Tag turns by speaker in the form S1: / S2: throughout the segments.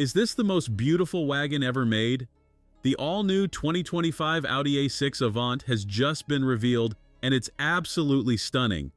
S1: Is this the most beautiful wagon ever made? The all-new 2025 Audi A6 Avant has just been revealed, and it's absolutely stunning.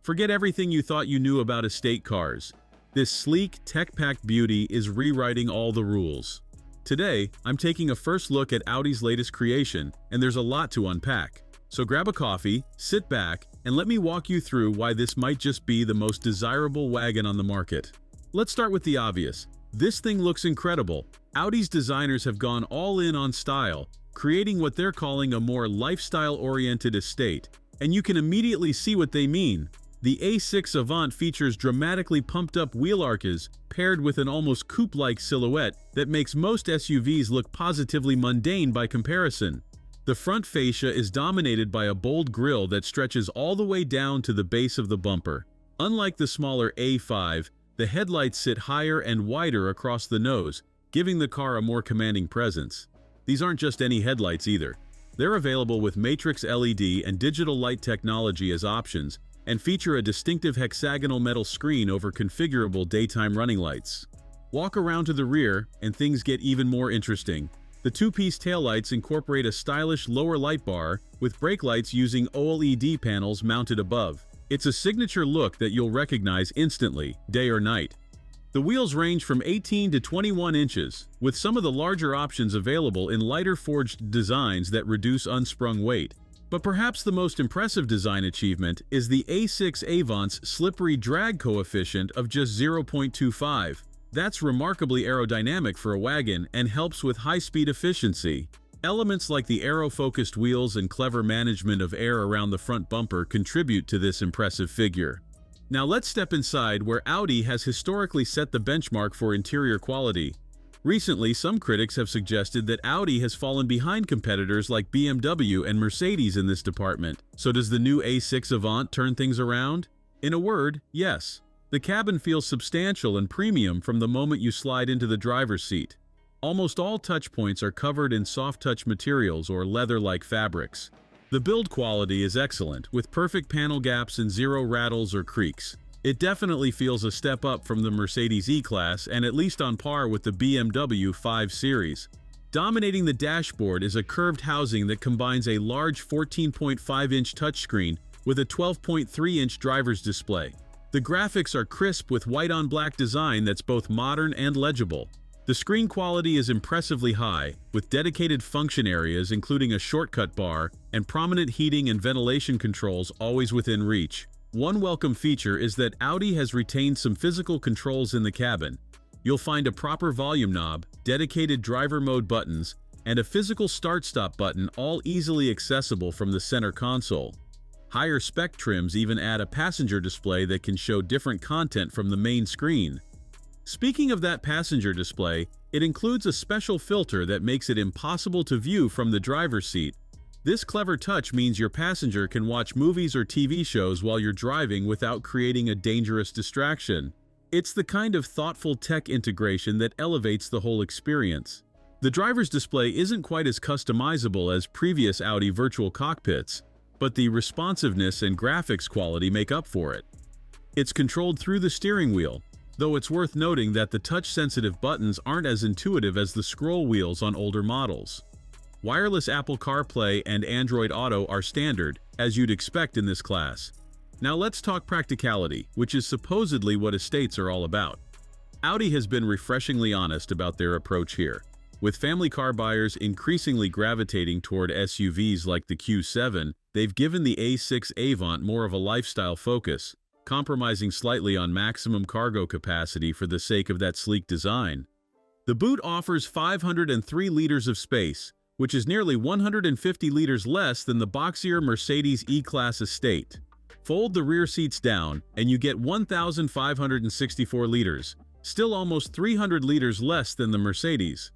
S1: Forget everything you thought you knew about estate cars. This sleek, tech-packed beauty is rewriting all the rules. Today, I'm taking a first look at Audi's latest creation, and there's a lot to unpack. So grab a coffee, sit back, and let me walk you through why this might just be the most desirable wagon on the market. Let's start with the obvious. This thing looks incredible. Audi's designers have gone all in on style, creating what they're calling a more lifestyle-oriented estate. And you can immediately see what they mean. The A6 Avant features dramatically pumped-up wheel arches paired with an almost coupe-like silhouette that makes most SUVs look positively mundane by comparison. The front fascia is dominated by a bold grille that stretches all the way down to the base of the bumper. Unlike the smaller A5, the headlights sit higher and wider across the nose, giving the car a more commanding presence. These aren't just any headlights either. They're available with matrix LED and digital light technology as options, and feature a distinctive hexagonal metal screen over configurable daytime running lights. Walk around to the rear, and things get even more interesting. The two-piece taillights incorporate a stylish lower light bar, with brake lights using OLED panels mounted above. It's a signature look that you'll recognize instantly, day or night. The wheels range from 18 to 21 inches, with some of the larger options available in lighter forged designs that reduce unsprung weight. But perhaps the most impressive design achievement is the A6 Avant's slippery drag coefficient of just 0.25. That's remarkably aerodynamic for a wagon and helps with high-speed efficiency. Elements like the aero-focused wheels and clever management of air around the front bumper contribute to this impressive figure. Now let's step inside, where Audi has historically set the benchmark for interior quality. Recently, some critics have suggested that Audi has fallen behind competitors like BMW and Mercedes in this department. So does the new A6 Avant turn things around? In a word, yes. The cabin feels substantial and premium from the moment you slide into the driver's seat. Almost all touchpoints are covered in soft-touch materials or leather-like fabrics. The build quality is excellent, with perfect panel gaps and zero rattles or creaks. It definitely feels a step up from the Mercedes E-Class and at least on par with the BMW 5 Series. Dominating the dashboard is a curved housing that combines a large 14.5-inch touchscreen with a 12.3-inch driver's display. The graphics are crisp with white-on-black design that's both modern and legible. The screen quality is impressively high, with dedicated function areas including a shortcut bar and prominent heating and ventilation controls always within reach. One welcome feature is that Audi has retained some physical controls in the cabin. You'll find a proper volume knob, dedicated driver mode buttons, and a physical start-stop button, all easily accessible from the center console. Higher spec trims even add a passenger display that can show different content from the main screen. Speaking of that passenger display, it includes a special filter that makes it impossible to view from the driver's seat. This clever touch means your passenger can watch movies or TV shows while you're driving without creating a dangerous distraction. It's the kind of thoughtful tech integration that elevates the whole experience. The driver's display isn't quite as customizable as previous Audi virtual cockpits, but the responsiveness and graphics quality make up for it. It's controlled through the steering wheel, though it's worth noting that the touch-sensitive buttons aren't as intuitive as the scroll wheels on older models. Wireless Apple CarPlay and Android Auto are standard, as you'd expect in this class. Now let's talk practicality, which is supposedly what estates are all about. Audi has been refreshingly honest about their approach here. With family car buyers increasingly gravitating toward SUVs like the Q7, they've given the A6 Avant more of a lifestyle focus, compromising slightly on maximum cargo capacity for the sake of that sleek design. The boot offers 503 liters of space, which is nearly 150 liters less than the boxier Mercedes E-Class estate. Fold the rear seats down, and you get 1,564 liters, still almost 300 liters less than the Mercedes.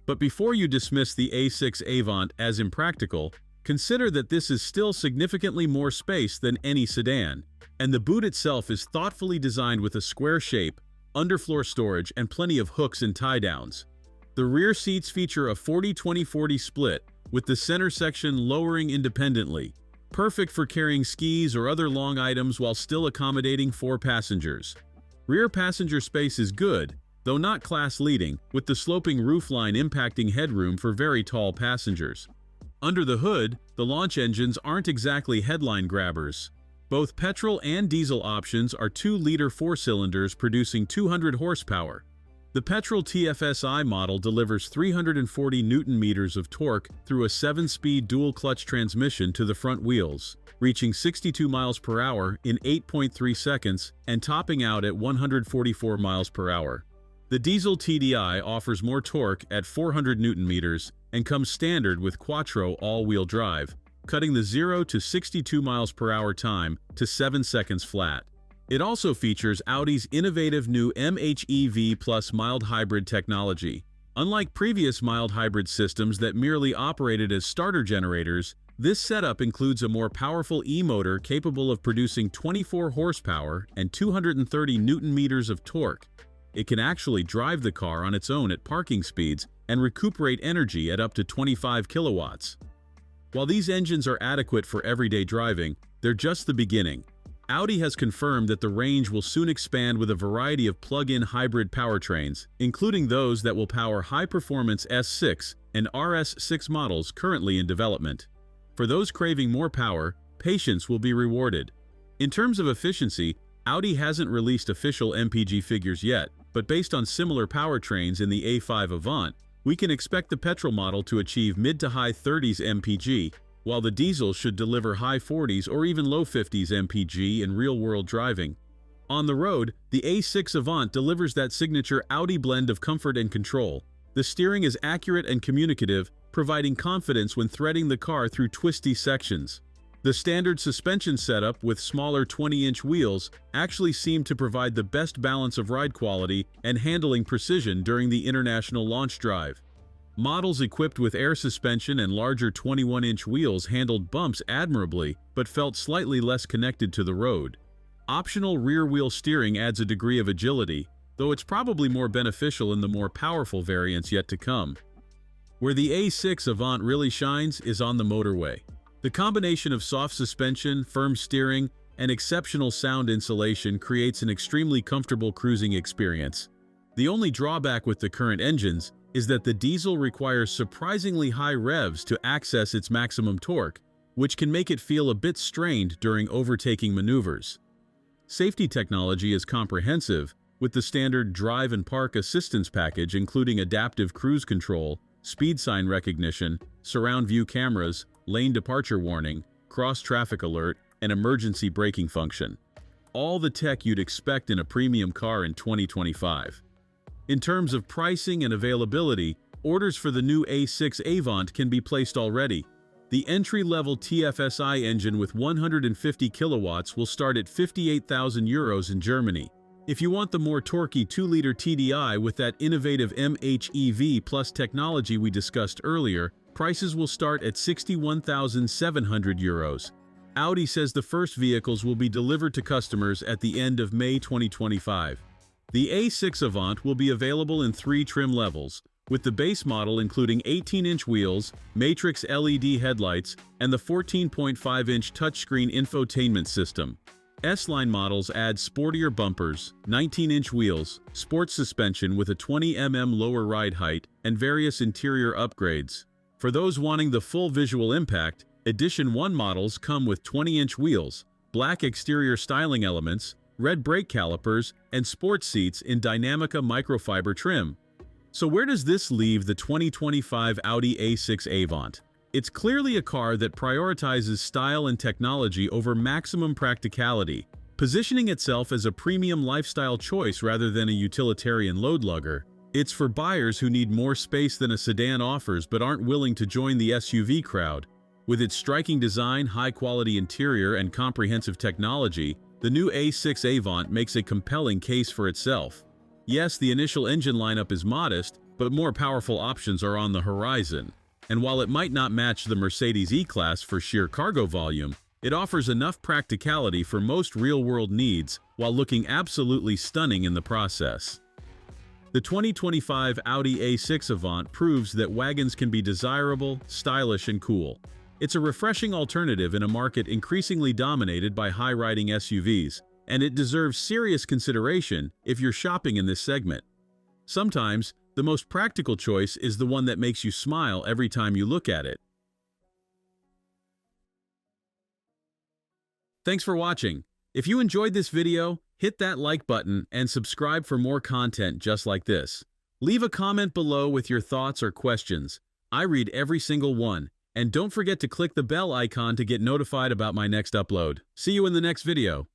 S1: But before you dismiss the A6 Avant as impractical, consider that this is still significantly more space than any sedan, and the boot itself is thoughtfully designed with a square shape, underfloor storage, and plenty of hooks and tie-downs. The rear seats feature a 40-20-40 split, with the center section lowering independently, perfect for carrying skis or other long items while still accommodating 4 passengers. Rear passenger space is good, though not class-leading, with the sloping roofline impacting headroom for very tall passengers. Under the hood, the launch engines aren't exactly headline grabbers. Both petrol and diesel options are 2-liter 4-cylinders producing 200 horsepower. The petrol TFSI model delivers 340 Nm of torque through a 7-speed dual-clutch transmission to the front wheels, reaching 62 miles per hour in 8.3 seconds and topping out at 144 miles per hour. The diesel TDI offers more torque at 400 Nm and comes standard with quattro all-wheel drive, cutting the 0 to 62 miles per hour time to 7 seconds flat. It also features Audi's innovative new MHEV Plus mild hybrid technology. Unlike previous mild hybrid systems that merely operated as starter generators, this setup includes a more powerful e-motor capable of producing 24 horsepower and 230 Nm of torque. It can actually drive the car on its own at parking speeds and recuperate energy at up to 25 kilowatts. While these engines are adequate for everyday driving, they're just the beginning. Audi has confirmed that the range will soon expand with a variety of plug-in hybrid powertrains, including those that will power high-performance S6 and RS6 models currently in development. For those craving more power, patience will be rewarded. In terms of efficiency, Audi hasn't released official MPG figures yet, but based on similar powertrains in the A5 Avant, we can expect the petrol model to achieve mid to high 30s MPG, while the diesel should deliver high 40s or even low 50s MPG in real-world driving. On the road, the A6 Avant delivers that signature Audi blend of comfort and control. The steering is accurate and communicative, providing confidence when threading the car through twisty sections. The standard suspension setup with smaller 20-inch wheels actually seemed to provide the best balance of ride quality and handling precision during the international launch drive. Models equipped with air suspension and larger 21-inch wheels handled bumps admirably but felt slightly less connected to the road. Optional rear-wheel steering adds a degree of agility, though it's probably more beneficial in the more powerful variants yet to come. Where the A6 Avant really shines is on the motorway. The combination of soft suspension, firm steering, and exceptional sound insulation creates an extremely comfortable cruising experience. The only drawback with the current engines is that the diesel requires surprisingly high revs to access its maximum torque, which can make it feel a bit strained during overtaking maneuvers. Safety technology is comprehensive, with the standard drive and park assistance package including adaptive cruise control, speed sign recognition, surround view cameras, lane departure warning, cross-traffic alert, and emergency braking function. All the tech you'd expect in a premium car in 2025. In terms of pricing and availability, orders for the new A6 Avant can be placed already. The entry-level TFSI engine with 150 kilowatts will start at €58,000 in Germany. If you want the more torquey 2-liter TDI with that innovative MHEV Plus technology we discussed earlier, prices will start at €61,700. Audi says the first vehicles will be delivered to customers at the end of May 2025. The A6 Avant will be available in 3 trim levels, with the base model including 18-inch wheels, matrix LED headlights, and the 14.5-inch touchscreen infotainment system. S-Line models add sportier bumpers, 19-inch wheels, sports suspension with a 20 mm lower ride height, and various interior upgrades. For those wanting the full visual impact, Edition 1 models come with 20-inch wheels, black exterior styling elements, red brake calipers, and sports seats in Dynamica microfiber trim. So where does this leave the 2025 Audi A6 Avant? It's clearly a car that prioritizes style and technology over maximum practicality, positioning itself as a premium lifestyle choice rather than a utilitarian load lugger. It's for buyers who need more space than a sedan offers but aren't willing to join the SUV crowd. With its striking design, high-quality interior, and comprehensive technology, the new A6 Avant makes a compelling case for itself. Yes, the initial engine lineup is modest, but more powerful options are on the horizon. And while it might not match the Mercedes E-Class for sheer cargo volume, it offers enough practicality for most real-world needs while looking absolutely stunning in the process. The 2025 Audi A6 Avant proves that wagons can be desirable, stylish, and cool. It's a refreshing alternative in a market increasingly dominated by high-riding SUVs, and it deserves serious consideration if you're shopping in this segment. Sometimes, the most practical choice is the one that makes you smile every time you look at it. Thanks for watching. If you enjoyed this video, hit that like button and subscribe for more content just like this. Leave a comment below with your thoughts or questions. I read every single one. And don't forget to click the bell icon to get notified about my next upload. See you in the next video.